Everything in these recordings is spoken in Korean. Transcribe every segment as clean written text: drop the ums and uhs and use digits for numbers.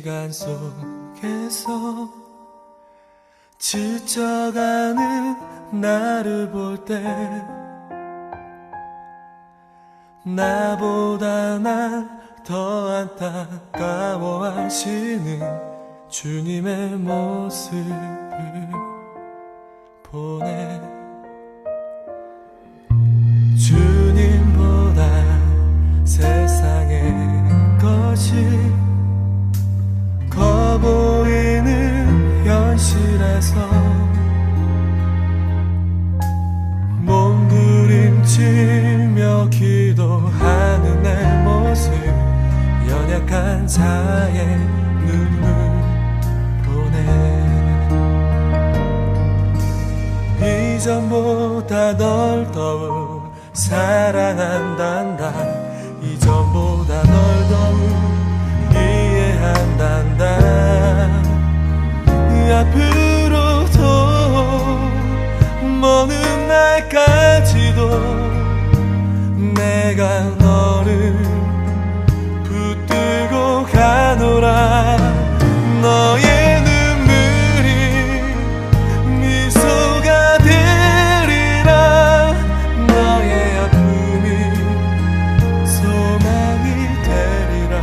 시간 속에서 지쳐가는 나를 볼 때 나보다 날 더 안타까워하시는 주님의 모습을 보네. 주님보다 세상의 것이 커 보이는 현실에서 몸부림치며 기도하는 내 모습, 연약한 자의 눈물 보내. 이전보다 널 더욱 사랑한단다. 이전보다 널 더욱 이해한단다. 앞으로도 먼 날까지도 내가 너를 붙들고 가노라. 너의 눈물이 미소가 되리라. 너의 아픔이 소망이 되리라.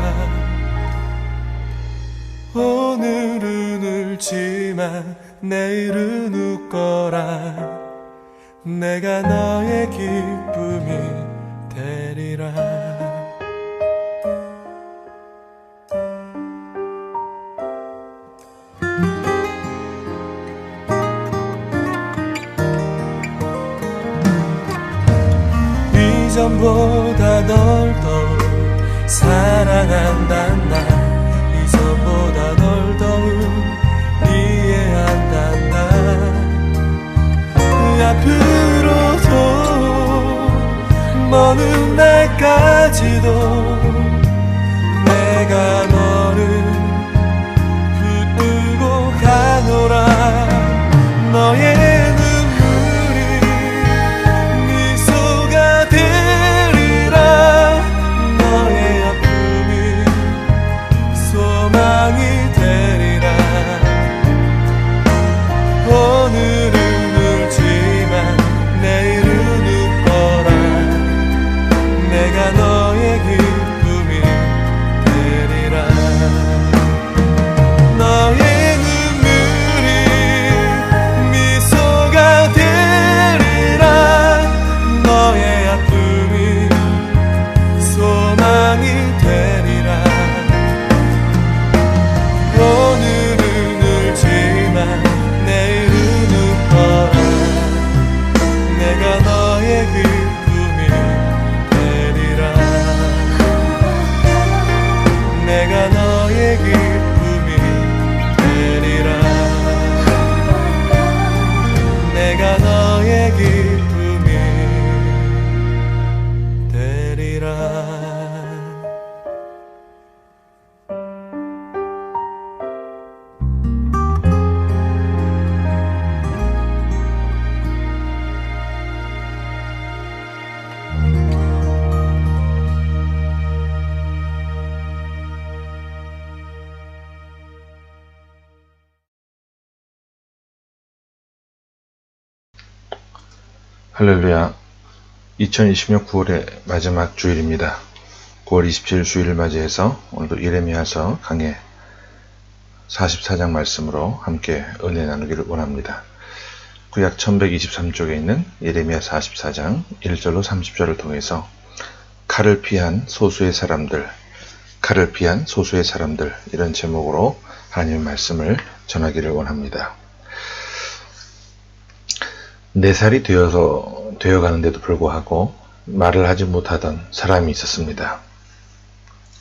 오늘은 울지만 내일은 웃거라. 내가 너의 기쁨이 되리라. 이전보다 널 더욱 사랑한단다. 이전보다 널 더욱 이해한단다. 앞으로도 먼 날까지도 내가 너를 붙들고 가노라. 너의 눈물이 미소가 되리라. 너의 아픔이 소망이 되리라. 오늘은 내일은 웃거라. 내가 너의 기쁨이 되리라. 너의 눈물이 미소가 되리라. 너의 아픔이 소망이 되리라. 오늘은 울지만 내일은 웃거라. 내가 너의 기쁨이 되리라. 내가 너의 기쁨이 되리라. 내가 너의 기쁨이 되리라. 할렐루야. 2020년 9월의 마지막 주일입니다. 9월 27일 주일을 맞이해서 오늘도 예레미야서 강해 44장 말씀으로 함께 은혜 나누기를 원합니다. 구약 1123쪽에 있는 예레미야 44장 1절로 30절을 통해서 칼을 피한 소수의 사람들, 칼을 피한 소수의 사람들, 이런 제목으로 하나님의 말씀을 전하기를 원합니다. 4살이 되어가는데도 불구하고 말을 하지 못하던 사람이 있었습니다.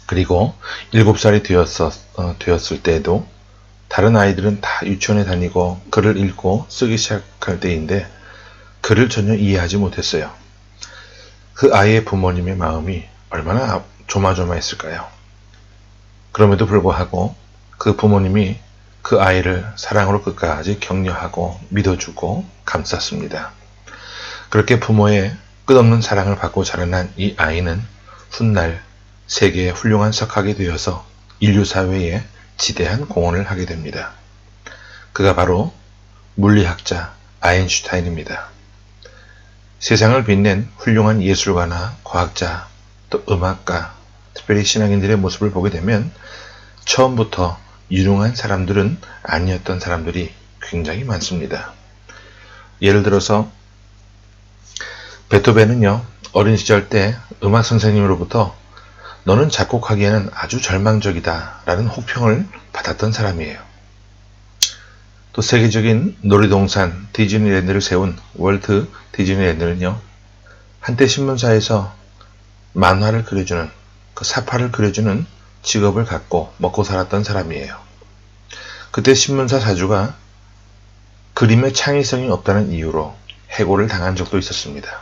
그리고 7살이 되었을 때에도 다른 아이들은 다 유치원에 다니고 글을 읽고 쓰기 시작할 때인데 글을 전혀 이해하지 못했어요. 그 아이의 부모님의 마음이 얼마나 조마조마했을까요? 그럼에도 불구하고 그 부모님이 그 아이를 사랑으로 끝까지 격려하고 믿어주고 감쌌습니다. 그렇게 부모의 끝없는 사랑을 받고 자라난 이 아이는 훗날 세계의 훌륭한 석학이 되어서 인류 사회에 지대한 공헌을 하게 됩니다. 그가 바로 물리학자 아인슈타인입니다. 세상을 빛낸 훌륭한 예술가나 과학자, 또 음악가, 특별히 신앙인들의 모습을 보게 되면 처음부터 유능한 사람들은 아니었던 사람들이 굉장히 많습니다. 예를 들어서 베토벤은요, 어린 시절 때 음악 선생님으로부터 너는 작곡하기에는 아주 절망적이다 라는 혹평을 받았던 사람이에요. 또 세계적인 놀이동산 디즈니랜드를 세운 월트 디즈니랜드는요, 한때 신문사에서 만화를 그려주는, 그 사파를 그려주는 직업을 갖고 먹고 살았던 사람이에요. 그때 신문사 사주가 그림의 창의성이 없다는 이유로 해고를 당한 적도 있었습니다.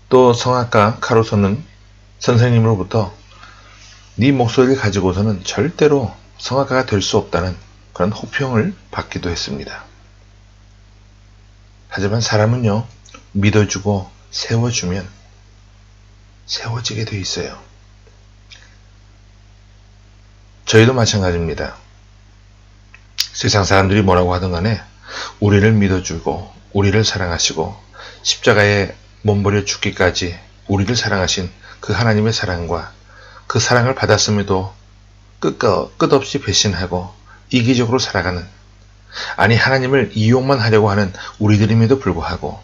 또 성악가 카루소는 선생님으로부터 네 목소리를 가지고서는 절대로 성악가가 될 수 없다는 그런 혹평을 받기도 했습니다. 하지만 사람은요, 믿어주고 세워주면 세워지게 돼 있어요. 저희도 마찬가지입니다. 세상 사람들이 뭐라고 하든 간에 우리를 믿어주고 우리를 사랑하시고 십자가에 몸버려 죽기까지 우리를 사랑하신 그 하나님의 사랑과 그 사랑을 받았음에도 끝없이 배신하고 이기적으로 살아가는, 아니 하나님을 이용만 하려고 하는 우리들임에도 불구하고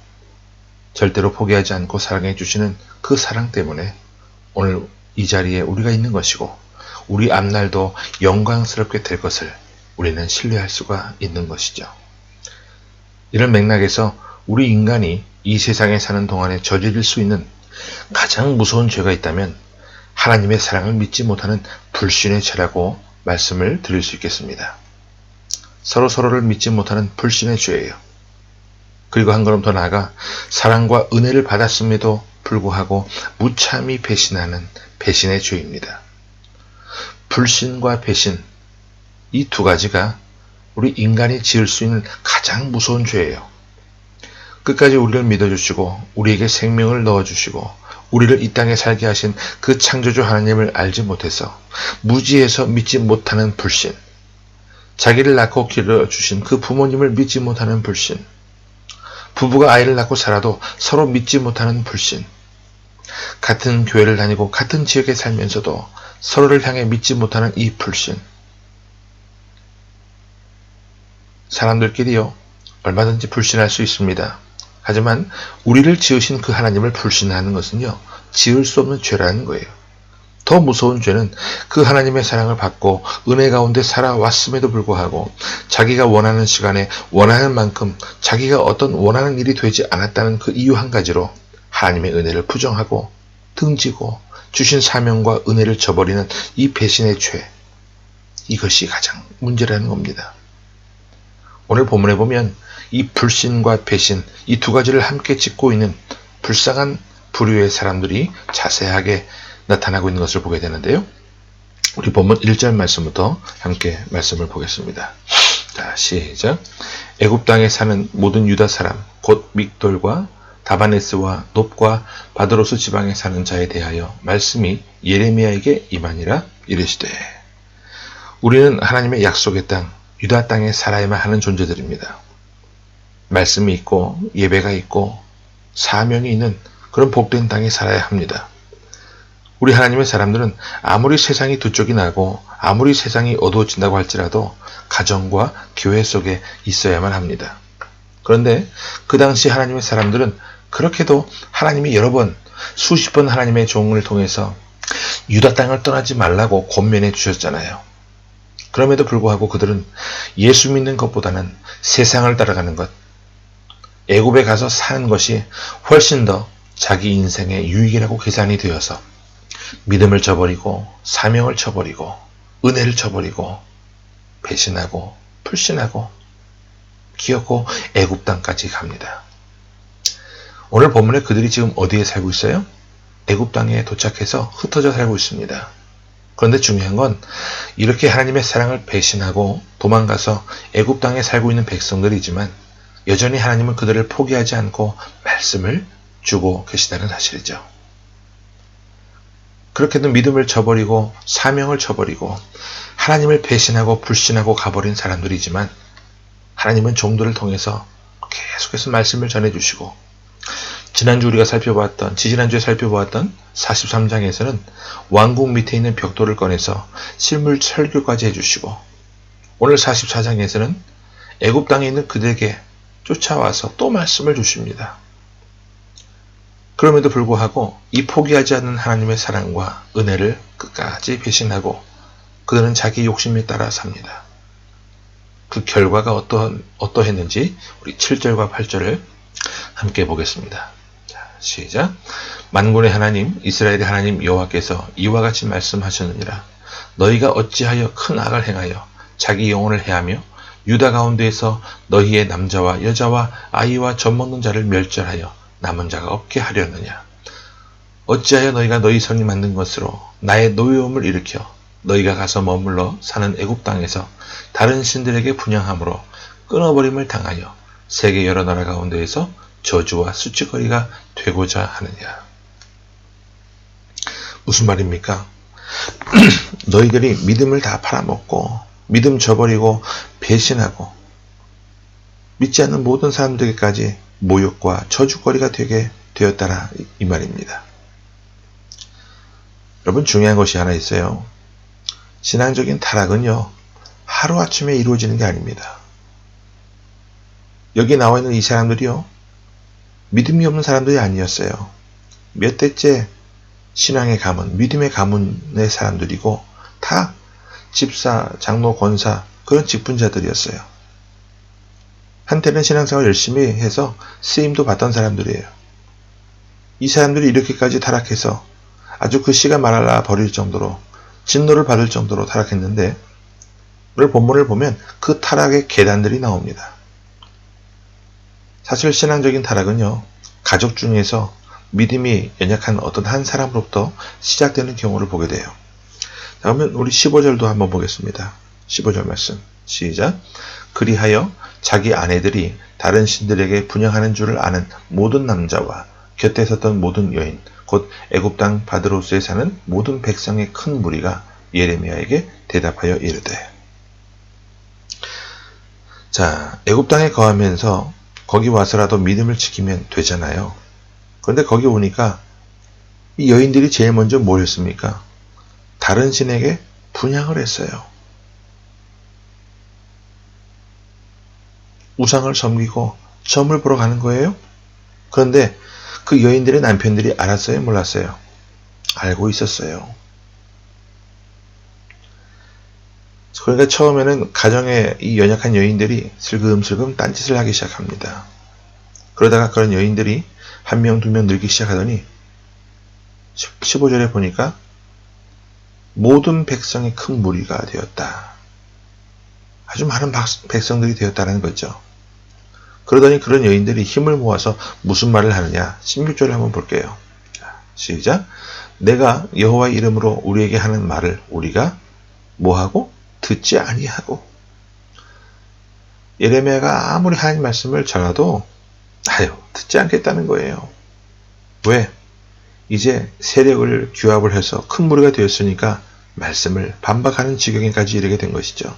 절대로 포기하지 않고 사랑해 주시는 그 사랑 때문에 오늘 이 자리에 우리가 있는 것이고 우리 앞날도 영광스럽게 될 것을 우리는 신뢰할 수가 있는 것이죠. 이런 맥락에서 우리 인간이 이 세상에 사는 동안에 저지를 수 있는 가장 무서운 죄가 있다면 하나님의 사랑을 믿지 못하는 불신의 죄라고 말씀을 드릴 수 있겠습니다. 서로를 믿지 못하는 불신의 죄예요. 그리고 한 걸음 더 나아가 사랑과 은혜를 받았음에도 불구하고 무참히 배신하는 배신의 죄입니다. 불신과 배신, 이 두 가지가 우리 인간이 지을 수 있는 가장 무서운 죄예요. 끝까지 우리를 믿어주시고 우리에게 생명을 넣어주시고 우리를 이 땅에 살게 하신 그 창조주 하나님을 알지 못해서 무지해서 믿지 못하는 불신, 자기를 낳고 기르어주신 그 부모님을 믿지 못하는 불신, 부부가 아이를 낳고 살아도 서로 믿지 못하는 불신, 같은 교회를 다니고 같은 지역에 살면서도 서로를 향해 믿지 못하는 이 불신. 사람들끼리요, 얼마든지 불신할 수 있습니다. 하지만 우리를 지으신 그 하나님을 불신하는 것은요, 지을 수 없는 죄라는 거예요. 더 무서운 죄는 그 하나님의 사랑을 받고 은혜 가운데 살아왔음에도 불구하고 자기가 원하는 시간에 원하는 만큼 자기가 어떤 원하는 일이 되지 않았다는 그 이유 한 가지로 하나님의 은혜를 부정하고 등지고 주신 사명과 은혜를 저버리는 이 배신의 죄, 이것이 가장 문제라는 겁니다. 오늘 본문에 보면 이 불신과 배신, 이 두 가지를 함께 짚고 있는 불쌍한 부류의 사람들이 자세하게 나타나고 있는 것을 보게 되는데요. 우리 본문 1절 말씀부터 함께 말씀을 보겠습니다. 자, 시작. 애굽 땅에 사는 모든 유다 사람, 곧 믹돌과 다바네스와 놉과 바드로스 지방에 사는 자에 대하여 말씀이 예레미야에게 임하니라 이르시되, 우리는 하나님의 약속의 땅, 유다 땅에 살아야만 하는 존재들입니다. 말씀이 있고 예배가 있고 사명이 있는 그런 복된 땅에 살아야 합니다. 우리 하나님의 사람들은 아무리 세상이 두 쪽이 나고 아무리 세상이 어두워진다고 할지라도 가정과 교회 속에 있어야만 합니다. 그런데 그 당시 하나님의 사람들은 그렇게도 하나님이 여러 번, 수십 번 하나님의 종을 통해서 유다 땅을 떠나지 말라고 권면해 주셨잖아요. 그럼에도 불구하고 그들은 예수 믿는 것보다는 세상을 따라가는 것, 애굽에 가서 사는 것이 훨씬 더 자기 인생의 유익이라고 계산이 되어서 믿음을 저버리고 사명을 저버리고 은혜를 저버리고 배신하고 불신하고 기어코 애굽 땅까지 갑니다. 오늘 본문에 그들이 지금 어디에 살고 있어요? 애굽 땅에 도착해서 흩어져 살고 있습니다. 그런데 중요한 건 이렇게 하나님의 사랑을 배신하고 도망가서 애굽 땅에 살고 있는 백성들이지만 여전히 하나님은 그들을 포기하지 않고 말씀을 주고 계시다는 사실이죠. 그렇게도 믿음을 저버리고 사명을 저버리고 하나님을 배신하고 불신하고 가버린 사람들이지만 하나님은 종들을 통해서 계속해서 말씀을 전해주시고 지난주 우리가 지지난주에 살펴보았던 43장에서는 왕궁 밑에 있는 벽돌을 꺼내서 실물 설교까지 해주시고 오늘 44장에서는 애굽 땅에 있는 그들에게 쫓아와서 또 말씀을 주십니다. 그럼에도 불구하고 이 포기하지 않는 하나님의 사랑과 은혜를 끝까지 배신하고 그들은 자기 욕심에 따라 삽니다. 그 결과가 어떠했는지 우리 7절과 8절을 함께 보겠습니다. 자, 시작. 만군의 하나님 이스라엘의 하나님 여호와께서 이와 같이 말씀하셨느니라. 너희가 어찌하여 큰 악을 행하여 자기 영혼을 해하며 유다 가운데에서 너희의 남자와 여자와 아이와 젖먹는 자를 멸절하여 남은 자가 없게 하려느냐. 어찌하여 너희가 너희 손이 만든 것으로 나의 노여움을 일으켜 너희가 가서 머물러 사는 애굽 땅에서 다른 신들에게 분향함으로 끊어버림을 당하여 세계 여러 나라 가운데에서 저주와 수치거리가 되고자 하느냐. 무슨 말입니까? 너희들이 믿음을 다 팔아먹고 믿음 저버리고 배신하고 믿지 않는 모든 사람들에게까지 모욕과 저주거리가 되게 되었다라 이 말입니다. 여러분 중요한 것이 하나 있어요. 신앙적인 타락은요. 하루아침에 이루어지는 게 아닙니다. 여기 나와 있는 이 사람들이요. 믿음이 없는 사람들이 아니었어요. 몇 대째 신앙의 가문, 믿음의 가문의 사람들이고 다 집사, 장로, 권사 그런 직분자들이었어요. 한때는 신앙생활 열심히 해서 쓰임도 받던 사람들이에요. 이 사람들이 이렇게까지 타락해서 아주 그 씨가 말라 버릴 정도로 진노를 받을 정도로 타락했는데 오늘 본문을 보면 그 타락의 계단들이 나옵니다. 사실 신앙적인 타락은요. 가족 중에서 믿음이 연약한 어떤 한 사람으로부터 시작되는 경우를 보게 돼요. 그러면 우리 15절도 한번 보겠습니다. 15절 말씀 시작. 그리하여 자기 아내들이 다른 신들에게 분향하는 줄을 아는 모든 남자와 곁에 섰던 모든 여인 곧 애굽 땅 바드로스에 사는 모든 백성의 큰 무리가 예레미야에게 대답하여 이르되. 자, 애굽 땅에 거하면서 거기 와서라도 믿음을 지키면 되잖아요. 그런데 거기 오니까 이 여인들이 제일 먼저 뭘 했습니까? 다른 신에게 분향을 했어요. 우상을 섬기고 점을 보러 가는 거예요. 그런데 그 여인들의 남편들이 알았어요? 몰랐어요? 알고 있었어요. 그러니까 처음에는 가정에 이 연약한 여인들이 슬금슬금 딴짓을 하기 시작합니다. 그러다가 그런 여인들이 한 명, 두 명 늘기 시작하더니 15절에 보니까 모든 백성의 큰 무리가 되었다. 아주 많은 백성들이 되었다는 거죠. 그러더니 그런 여인들이 힘을 모아서 무슨 말을 하느냐. 16절을 한번 볼게요. 시작. 내가 여호와의 이름으로 우리에게 하는 말을 우리가 뭐하고? 듣지 아니하고. 예레미야가 아무리 하나님 말씀을 전해도 듣지 않겠다는 거예요. 왜? 이제 세력을 규합을 해서 큰 무리가 되었으니까 말씀을 반박하는 지경에까지 이르게 된 것이죠.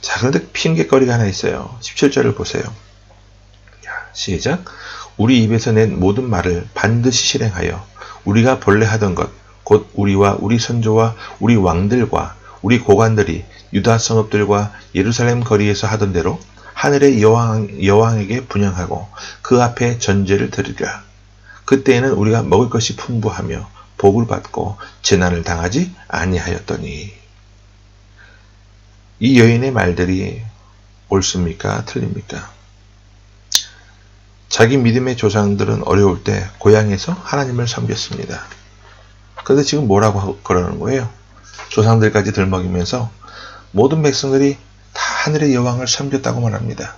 자, 그런데 핑계거리가 하나 있어요. 17절을 보세요. 시작. 우리 입에서 낸 모든 말을 반드시 실행하여 우리가 본래 하던 것, 곧 우리와 우리 선조와 우리 왕들과 우리 고관들이 유다 성읍들과 예루살렘 거리에서 하던 대로 하늘의 여왕에게 분향하고 그 앞에 전제를 드리라. 그때에는 우리가 먹을 것이 풍부하며 복을 받고 재난을 당하지 아니하였더니. 이 여인의 말들이 옳습니까? 틀립니까? 자기 믿음의 조상들은 어려울 때 고향에서 하나님을 섬겼습니다. 그런데 지금 뭐라고 그러는 거예요? 조상들까지 들먹이면서 모든 백성들이 다 하늘의 여왕을 섬겼다고 말합니다.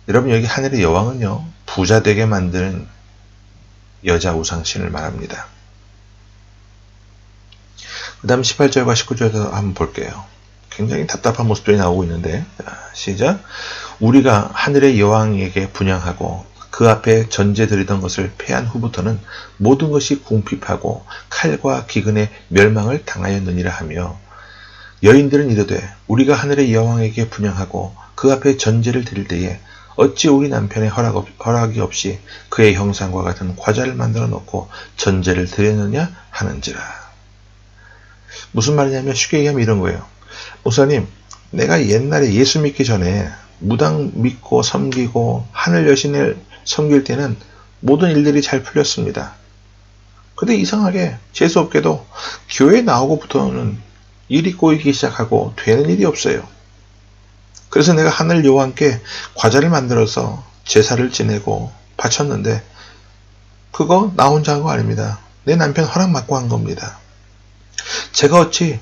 여러분, 여기 하늘의 여왕은요, 부자 되게 만드는 여자 우상신을 말합니다. 그 다음 18절과 19절에서 한번 볼게요. 굉장히 답답한 모습들이 나오고 있는데, 시작. 우리가 하늘의 여왕에게 분향하고 그 앞에 전제 드리던 것을 패한 후부터는 모든 것이 궁핍하고 칼과 기근의 멸망을 당하였느니라 하며, 여인들은 이르되 우리가 하늘의 여왕에게 분향하고 그 앞에 전제를 드릴 때에 어찌 우리 남편의 허락이 없이 그의 형상과 같은 과자를 만들어 놓고 전제를 드렸느냐 하는지라. 무슨 말이냐면 쉽게 얘기하면 이런 거예요. 목사님, 내가 옛날에 예수 믿기 전에 무당 믿고 섬기고 하늘 여신을 섬길 때는 모든 일들이 잘 풀렸습니다. 근데 이상하게 재수없게도 교회 나오고부터는 일이 꼬이기 시작하고 되는 일이 없어요. 그래서 내가 하늘 여호와께 과자를 만들어서 제사를 지내고 바쳤는데 그거 나 혼자 한 거 아닙니다. 내 남편 허락 받고 한 겁니다. 제가 어찌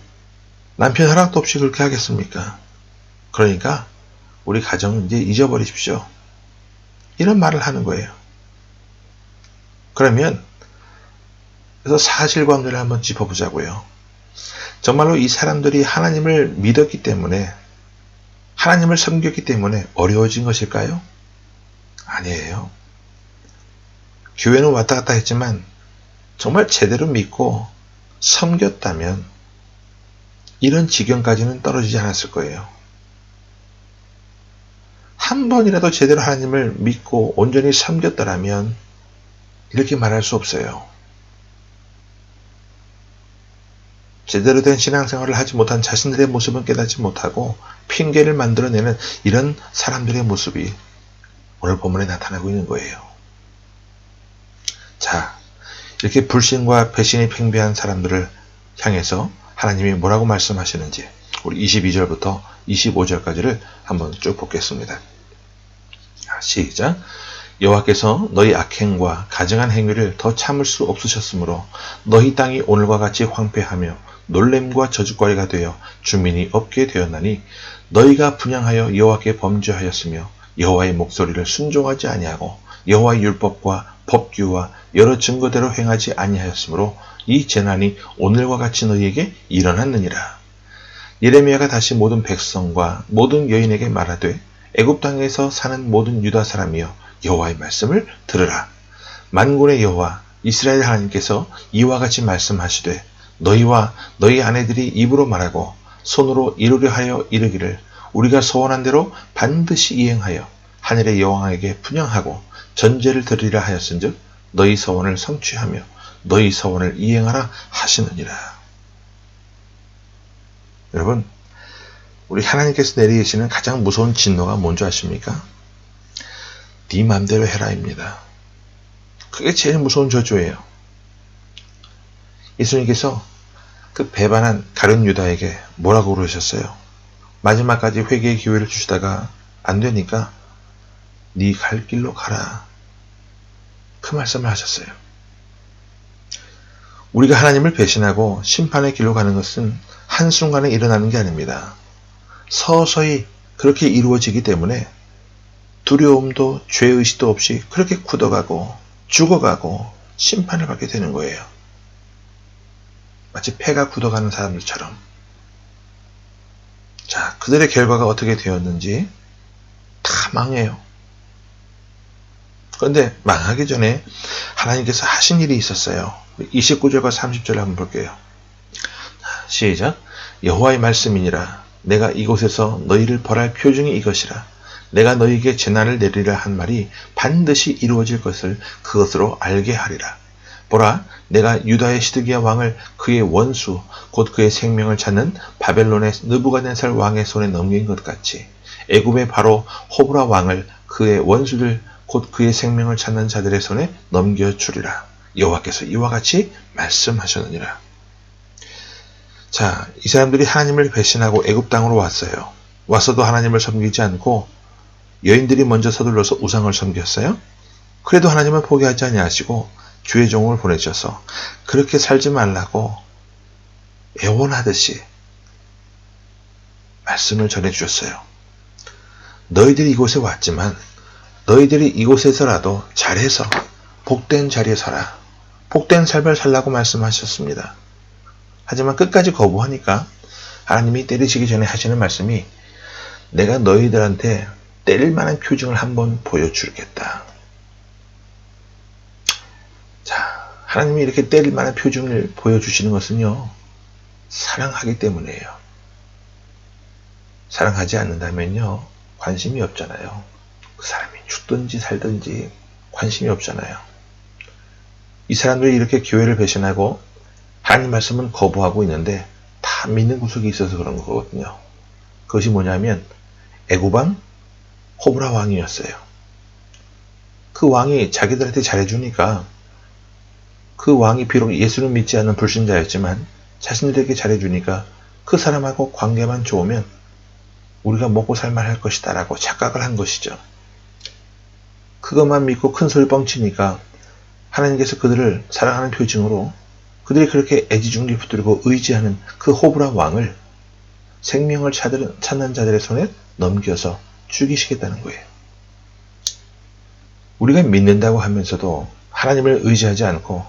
남편 허락도 없이 그렇게 하겠습니까? 그러니까 우리 가정은 이제 잊어버리십시오. 이런 말을 하는 거예요. 그러면 그래서 사실관계를 한번 짚어보자고요. 정말로 이 사람들이 하나님을 믿었기 때문에, 하나님을 섬겼기 때문에 어려워진 것일까요? 아니에요. 교회는 왔다 갔다 했지만 정말 제대로 믿고 섬겼다면 이런 지경까지는 떨어지지 않았을 거예요. 한 번이라도 제대로 하나님을 믿고 온전히 섬겼더라면 이렇게 말할 수 없어요. 제대로 된 신앙생활을 하지 못한 자신들의 모습은 깨닫지 못하고 핑계를 만들어내는 이런 사람들의 모습이 오늘 본문에 나타나고 있는 거예요. 자, 이렇게 불신과 배신이 팽배한 사람들을 향해서 하나님이 뭐라고 말씀하시는지 우리 22절부터 25절까지를 한번 쭉 보겠습니다. 시작. 여호와께서 너희 악행과 가증한 행위를 더 참을 수 없으셨으므로 너희 땅이 오늘과 같이 황폐하며 놀램과 저주거리가 되어 주민이 없게 되었나니 너희가 분향하여 여호와께 범죄하였으며 여호와의 목소리를 순종하지 아니하고 여호와의 율법과 법규와 여러 증거대로 행하지 아니하였으므로 이 재난이 오늘과 같이 너희에게 일어났느니라. 예레미야가 다시 모든 백성과 모든 여인에게 말하되 애굽 땅에서 사는 모든 유다 사람이여 여호와의 말씀을 들으라. 만군의 여호와 이스라엘 하나님께서 이와 같이 말씀하시되 너희와 너희 아내들이 입으로 말하고 손으로 이루려 하여 이르기를 우리가 소원한 대로 반드시 이행하여 하늘의 여왕에게 분향하고 전제를 드리라 하였은즉 너희 소원을 성취하며 너희 소원을 이행하라 하시느니라. 여러분, 우리 하나님께서 내리시는 가장 무서운 진노가 뭔지 아십니까? 네 맘대로 해라입니다. 그게 제일 무서운 저주예요. 예수님께서 그 배반한 가룟 유다에게 뭐라고 그러셨어요? 마지막까지 회개의 기회를 주시다가 안 되니까 네 갈 길로 가라. 그 말씀을 하셨어요. 우리가 하나님을 배신하고 심판의 길로 가는 것은 한순간에 일어나는 게 아닙니다. 서서히 그렇게 이루어지기 때문에 두려움도 죄의식도 없이 그렇게 굳어가고 죽어가고 심판을 받게 되는 거예요. 마치 폐가 굳어가는 사람들처럼. 자, 그들의 결과가 어떻게 되었는지 다 망해요. 그런데 망하기 전에 하나님께서 하신 일이 있었어요. 29절과 30절을 한번 볼게요. 시작. 여호와의 말씀이니라. 내가 이곳에서 너희를 벌할 표징이 이것이라. 내가 너희에게 재난을 내리라 한 말이 반드시 이루어질 것을 그것으로 알게 하리라. 보라, 내가 유다의 시드기야 왕을 그의 원수 곧 그의 생명을 찾는 바벨론의 느부갓네살 왕의 손에 넘긴 것 같이 애굽의 바로 호브라 왕을 그의 원수들 곧 그의 생명을 찾는 자들의 손에 넘겨주리라. 여호와께서 이와 같이 말씀하셨느니라. 자, 이 사람들이 하나님을 배신하고 애굽 땅으로 왔어요. 와서도 하나님을 섬기지 않고 여인들이 먼저 서둘러서 우상을 섬겼어요. 그래도 하나님은 포기하지 아니하시고 주의 종을 보내셔서 그렇게 살지 말라고 애원하듯이 말씀을 전해주셨어요. 너희들이 이곳에 왔지만 너희들이 이곳에서라도 잘해서 복된 자리에 서라. 복된 삶을 살라고 말씀하셨습니다. 하지만 끝까지 거부하니까 하나님이 때리시기 전에 하시는 말씀이 내가 너희들한테 때릴 만한 표징을 한번 보여주겠다. 하나님이 이렇게 때릴 만한 표정을 보여주시는 것은요, 사랑하기 때문이에요. 사랑하지 않는다면요, 관심이 없잖아요. 그 사람이 죽든지 살든지 관심이 없잖아요. 이 사람들이 이렇게 교회를 배신하고 하나님 말씀은 거부하고 있는데 다 믿는 구석이 있어서 그런 거거든요. 그것이 뭐냐면 애굽왕 호브라 왕이었어요. 그 왕이 자기들한테 잘해주니까, 그 왕이 비록 예수를 믿지 않는 불신자였지만 자신들에게 잘해주니까 그 사람하고 관계만 좋으면 우리가 먹고 살만할 것이다 라고 착각을 한 것이죠. 그것만 믿고 큰 소리 뻥치니까 하나님께서 그들을 사랑하는 표징으로 그들이 그렇게 애지중지 붙들고 의지하는 그 호브라 왕을 생명을 찾는 자들의 손에 넘겨서 죽이시겠다는 거예요. 우리가 믿는다고 하면서도 하나님을 의지하지 않고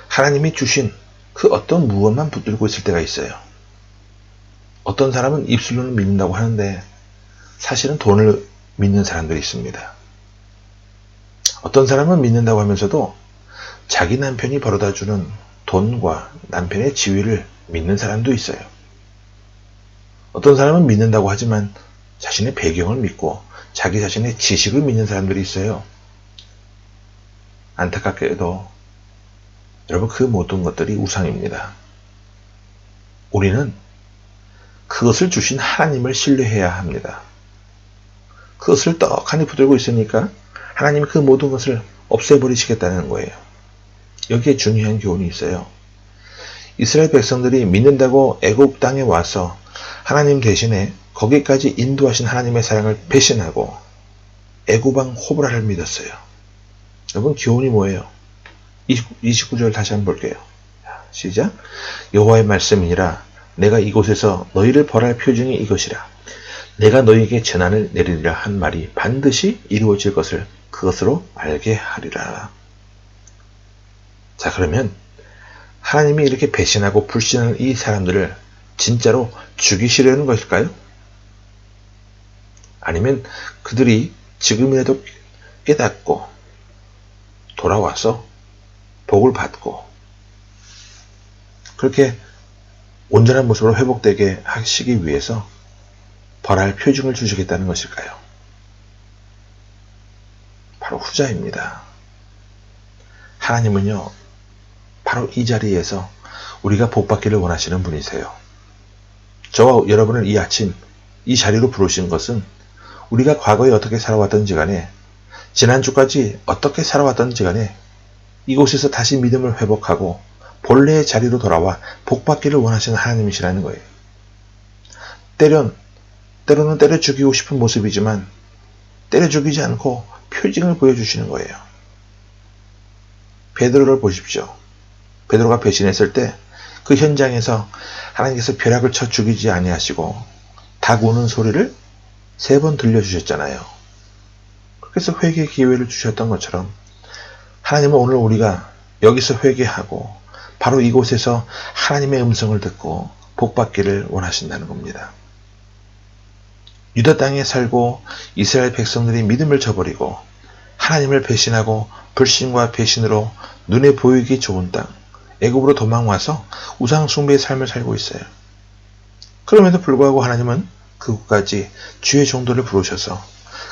하나님이 주신 그 어떤 무엇만 붙들고 있을 때가 있어요. 어떤 사람은 입술로는 믿는다고 하는데 사실은 돈을 믿는 사람들이 있습니다. 어떤 사람은 믿는다고 하면서도 자기 남편이 벌어다주는 돈과 남편의 지위를 믿는 사람도 있어요. 어떤 사람은 믿는다고 하지만 자신의 배경을 믿고 자기 자신의 지식을 믿는 사람들이 있어요. 안타깝게도 여러분, 그 모든 것들이 우상입니다. 우리는 그것을 주신 하나님을 신뢰해야 합니다. 그것을 떡하니 붙들고 있으니까 하나님이 그 모든 것을 없애버리시겠다는 거예요. 여기에 중요한 교훈이 있어요. 이스라엘 백성들이 믿는다고 애굽 땅에 와서 하나님 대신에 거기까지 인도하신 하나님의 사랑을 배신하고 애굽 왕 호브라를 믿었어요. 여러분, 교훈이 뭐예요? 29절 다시 한번 볼게요. 시작. 여호와의 말씀이니라. 내가 이곳에서 너희를 벌할 표징이 이것이라. 내가 너희에게 재난을 내리리라 한 말이 반드시 이루어질 것을 그것으로 알게 하리라. 자, 그러면 하나님이 이렇게 배신하고 불신하는 이 사람들을 진짜로 죽이시려는 것일까요? 아니면 그들이 지금이라도 깨닫고 돌아와서 복을 받고 그렇게 온전한 모습으로 회복되게 하시기 위해서 벌할 표징을 주시겠다는 것일까요? 바로 후자입니다. 하나님은요, 바로 이 자리에서 우리가 복받기를 원하시는 분이세요. 저와 여러분을 이 아침 이 자리로 부르신 것은 우리가 과거에 어떻게 살아왔던지 간에, 지난주까지 어떻게 살아왔던지 간에 이곳에서 다시 믿음을 회복하고 본래의 자리로 돌아와 복받기를 원하시는 하나님이시라는 거예요. 때로는 때려 죽이고 싶은 모습이지만 때려 죽이지 않고 표징을 보여주시는 거예요. 베드로를 보십시오. 베드로가 배신했을 때 그 현장에서 하나님께서 벼락을 쳐 죽이지 아니하시고 닭 우는 소리를 3번 들려주셨잖아요. 그래서 회개의 기회를 주셨던 것처럼 하나님은 오늘 우리가 여기서 회개하고 바로 이곳에서 하나님의 음성을 듣고 복받기를 원하신다는 겁니다. 유다 땅에 살고 이스라엘 백성들이 믿음을 저버리고 하나님을 배신하고 불신과 배신으로 눈에 보이기 좋은 땅, 애굽으로 도망와서 우상 숭배의 삶을 살고 있어요. 그럼에도 불구하고 하나님은 그곳까지 주의 종도를 부르셔서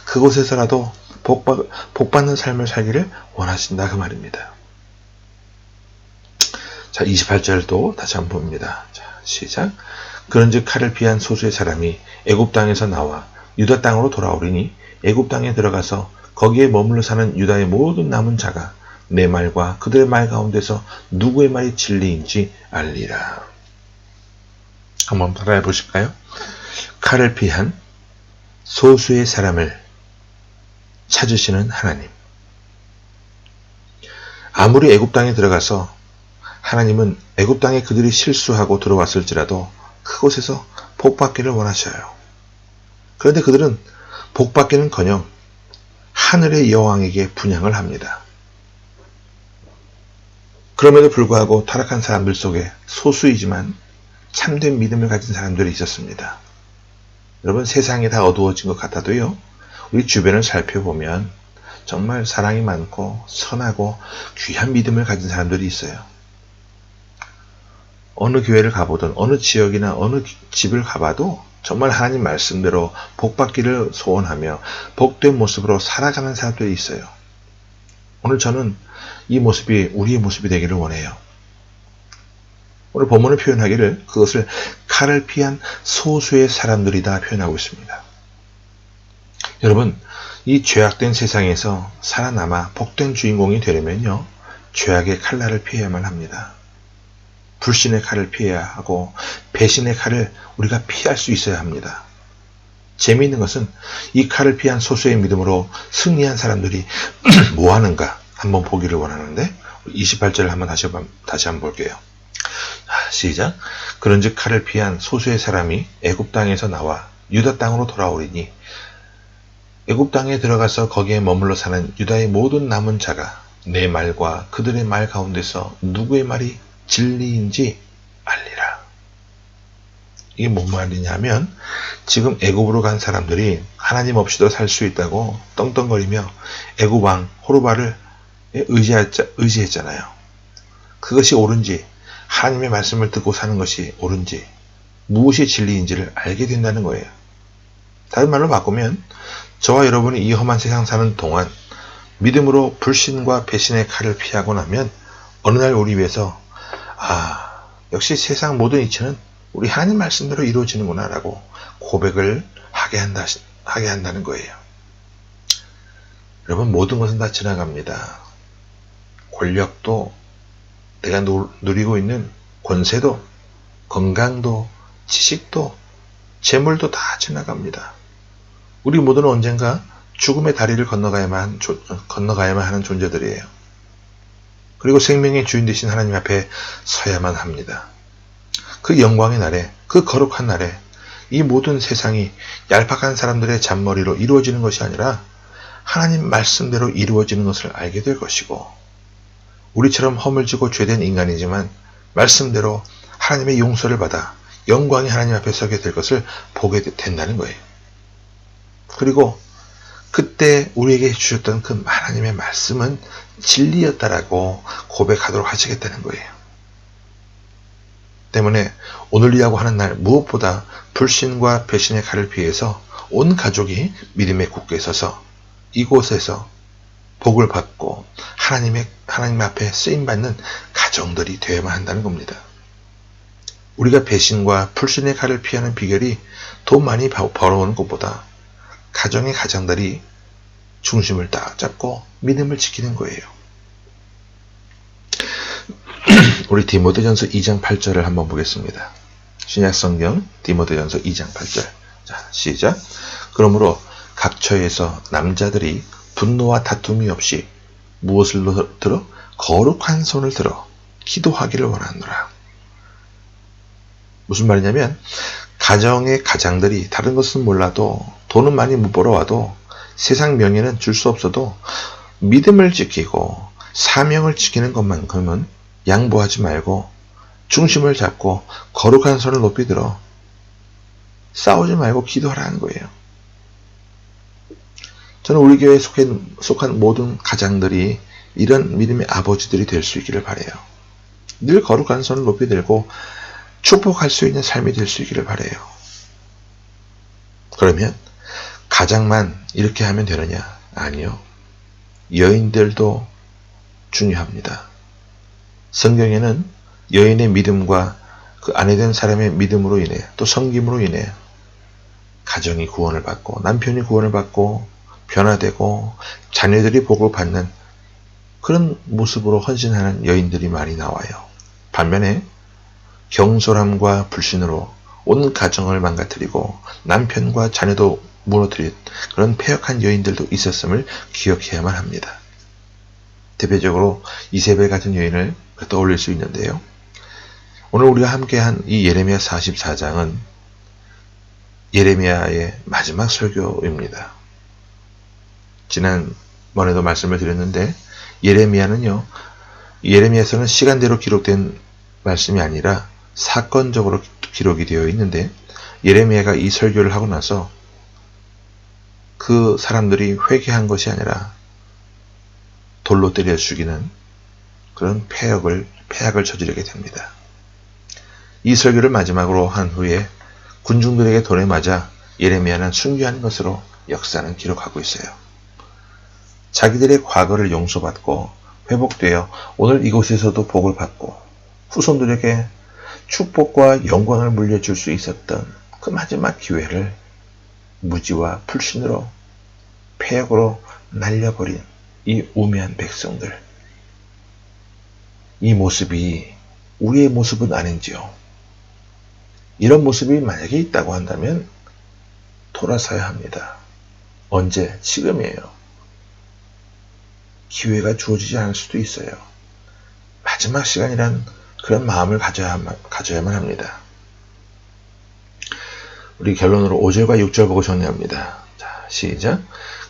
그곳에서라도 복받는 삶을 살기를 원하신다, 그 말입니다. 자, 28절도 다시 한번 봅니다. 자, 시작. 그런즉 칼을 피한 소수의 사람이 애굽 땅에서 나와 유다 땅으로 돌아오리니 애굽 땅에 들어가서 거기에 머물러 사는 유다의 모든 남은 자가 내 말과 그들의 말 가운데서 누구의 말이 진리인지 알리라. 한번 따라해 보실까요? 칼을 피한 소수의 사람을 찾으시는 하나님. 아무리 애굽 땅에 들어가서 하나님은 애굽 땅에 그들이 실수하고 들어왔을지라도 그곳에서 복받기를 원하셔요. 그런데 그들은 복받기는커녕 하늘의 여왕에게 분향을 합니다. 그럼에도 불구하고 타락한 사람들 속에 소수이지만 참된 믿음을 가진 사람들이 있었습니다. 여러분, 세상이 다 어두워진 것 같아도요, 우리 주변을 살펴보면 정말 사랑이 많고 선하고 귀한 믿음을 가진 사람들이 있어요. 어느 교회를 가보든 어느 지역이나 어느 집을 가봐도 정말 하나님 말씀대로 복받기를 소원하며 복된 모습으로 살아가는 사람들이 있어요. 오늘 저는 이 모습이 우리의 모습이 되기를 원해요. 오늘 본문을 표현하기를 그것을 칼을 피한 소수의 사람들이다 표현하고 있습니다. 여러분, 이 죄악된 세상에서 살아남아 복된 주인공이 되려면요, 죄악의 칼날을 피해야만 합니다. 불신의 칼을 피해야 하고 배신의 칼을 우리가 피할 수 있어야 합니다. 재미있는 것은 이 칼을 피한 소수의 믿음으로 승리한 사람들이 뭐 하는가 한번 보기를 원하는데 28절을 한번 다시 한번 볼게요. 시작. 그런즉 칼을 피한 소수의 사람이 애굽 땅에서 나와 유다 땅으로 돌아오리니 애굽 땅에 들어가서 거기에 머물러 사는 유다의 모든 남은 자가 내 말과 그들의 말 가운데서 누구의 말이 진리인지 알리라. 이게 뭔 말이냐면 지금 애굽으로 간 사람들이 하나님 없이도 살 수 있다고 떵떵거리며 애굽 왕 호르바를 의지했잖아요. 그것이 옳은지 하나님의 말씀을 듣고 사는 것이 옳은지 무엇이 진리인지를 알게 된다는 거예요. 다른 말로 바꾸면 저와 여러분이 이 험한 세상 사는 동안 믿음으로 불신과 배신의 칼을 피하고 나면 어느 날 우리 위해서 역시 세상 모든 이치는 우리 하나님 말씀대로 이루어지는구나 라고 고백을 하게 한다는 거예요. 여러분, 모든 것은 다 지나갑니다. 권력도, 내가 누리고 있는 권세도, 건강도, 지식도, 재물도 다 지나갑니다. 우리 모두는 언젠가 죽음의 다리를 건너가야만 하는 존재들이에요. 그리고 생명의 주인 되신 하나님 앞에 서야만 합니다. 그 영광의 날에, 그 거룩한 날에 이 모든 세상이 얄팍한 사람들의 잔머리로 이루어지는 것이 아니라 하나님 말씀대로 이루어지는 것을 알게 될 것이고, 우리처럼 허물지고 죄된 인간이지만 말씀대로 하나님의 용서를 받아 영광의 하나님 앞에 서게 될 것을 보게 된다는 거예요. 그리고 그때 우리에게 주셨던 그 하나님의 말씀은 진리였다라고 고백하도록 하시겠다는 거예요. 때문에 오늘이라고 하는 날 무엇보다 불신과 배신의 칼을 피해서 온 가족이 믿음의 굳게 서서 이곳에서 복을 받고 하나님 앞에 쓰임받는 가정들이 되어야만 한다는 겁니다. 우리가 배신과 불신의 칼을 피하는 비결이 돈 많이 벌어오는 것보다 가정의 가장들이 중심을 딱 잡고 믿음을 지키는 거예요. 우리 디모데전서 2장 8절을 한번 보겠습니다. 신약성경 디모데전서 2장 8절. 자, 시작. 그러므로 각 처에서 남자들이 분노와 다툼이 없이 무엇을 들어? 거룩한 손을 들어 기도하기를 원하노라. 무슨 말이냐면 가정의 가장들이 다른 것은 몰라도 돈은 많이 못 벌어와도 세상 명예는 줄 수 없어도 믿음을 지키고 사명을 지키는 것만큼은 양보하지 말고 중심을 잡고 거룩한 손을 높이 들어 싸우지 말고 기도하라는 거예요. 저는 우리 교회에 속한 모든 가장들이 이런 믿음의 아버지들이 될 수 있기를 바라요. 늘 거룩한 손을 높이 들고 축복할 수 있는 삶이 될 수 있기를 바라요. 그러면 가장만 이렇게 하면 되느냐? 아니요. 여인들도 중요합니다. 성경에는 여인의 믿음과 그 아내 된 사람의 믿음으로 인해 또 섬김으로 인해 가정이 구원을 받고 남편이 구원을 받고 변화되고 자녀들이 복을 받는 그런 모습으로 헌신하는 여인들이 많이 나와요. 반면에 경솔함과 불신으로 온 가정을 망가뜨리고 남편과 자녀도 무너뜨린 그런 패역한 여인들도 있었음을 기억해야만 합니다. 대표적으로 이세벨 같은 여인을 떠올릴 수 있는데요. 오늘 우리가 함께한 이 예레미야 44장은 예레미야의 마지막 설교입니다. 지난번에도 말씀을 드렸는데 예레미야에서는 시간대로 기록된 말씀이 아니라 사건적으로 기록이 되어 있는데 예레미야가 이 설교를 하고 나서 그 사람들이 회개한 것이 아니라 돌로 때려 죽이는 그런 폐악을 저지르게 됩니다. 이 설교를 마지막으로 한 후에 군중들에게 돌에 맞아 예레미야는 순교한 것으로 역사는 기록하고 있어요. 자기들의 과거를 용서받고 회복되어 오늘 이곳에서도 복을 받고 후손들에게 축복과 영광을 물려줄 수 있었던 그 마지막 기회를 무지와 불신으로 폐역으로 날려버린 이 우매한 백성들, 이 모습이 우리의 모습은 아닌지요? 이런 모습이 만약에 있다고 한다면 돌아서야 합니다. 언제? 지금이에요. 기회가 주어지지 않을 수도 있어요. 마지막 시간이란 그런 마음을 가져야만 합니다. 우리 결론으로 5절과 6절 보고 정리합니다. 자, 시작.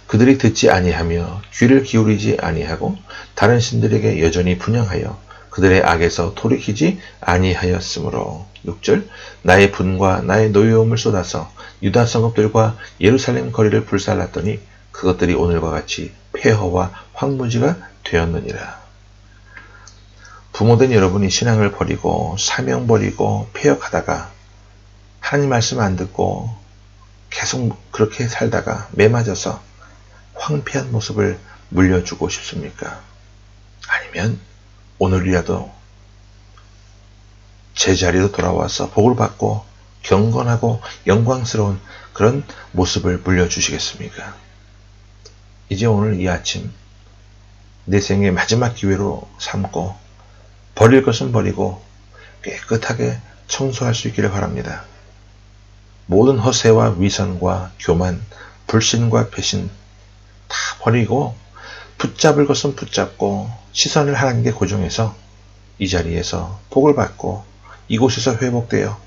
그들이 듣지 아니하며 귀를 기울이지 아니하고 다른 신들에게 여전히 분향하여 그들의 악에서 돌이키지 아니하였으므로. 6절. 나의 분과 나의 노여움을 쏟아서 유다 성읍들과 예루살렘 거리를 불살랐더니 그것들이 오늘과 같이 폐허와 황무지가 되었느니라. 부모된 여러분이 신앙을 버리고 사명 버리고 폐역하다가 하나님 말씀 안 듣고 계속 그렇게 살다가 매맞아서 황폐한 모습을 물려주고 싶습니까? 아니면 오늘이라도 제자리로 돌아와서 복을 받고 경건하고 영광스러운 그런 모습을 물려주시겠습니까? 이제 오늘 이 아침 내 생의 마지막 기회로 삼고 버릴 것은 버리고 깨끗하게 청소할 수 있기를 바랍니다. 모든 허세와 위선과 교만, 불신과 배신 다 버리고 붙잡을 것은 붙잡고 시선을 하나님께 고정해서 이 자리에서 복을 받고 이곳에서 회복되어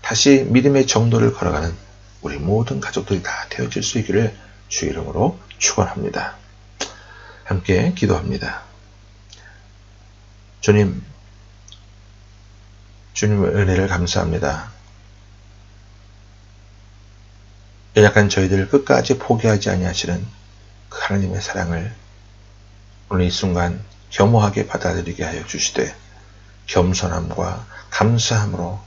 다시 믿음의 정도를 걸어가는 우리 모든 가족들이 다 되어질 수 있기를 주 이름으로 축원합니다. 함께 기도합니다. 주님, 주님의 은혜를 감사합니다. 연약한 저희들을 끝까지 포기하지 아니하시는 그 하나님의 사랑을 오늘 이 순간 겸허하게 받아들이게 하여 주시되 겸손함과 감사함으로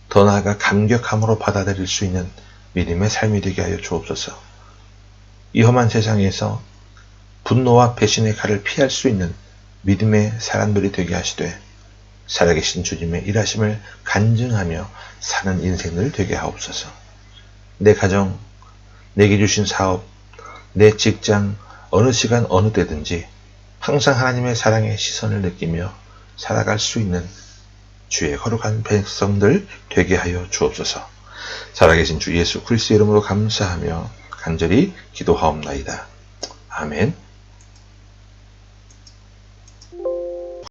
더 나아가 감격함으로 받아들일 수 있는 믿음의 삶이 되게 하여 주옵소서. 이 험한 세상에서 분노와 배신의 칼을 피할 수 있는 믿음의 사람들이 되게 하시되 살아계신 주님의 일하심을 간증하며 사는 인생들 되게 하옵소서. 내 가정, 내게 주신 사업, 내 직장, 어느 시간 어느 때든지 항상 하나님의 사랑의 시선을 느끼며 살아갈 수 있는 주의 거룩한 백성들 되게 하여 주옵소서. 살아계신 주 예수 그리스도의 이름으로 감사하며 간절히 기도하옵나이다. 아멘.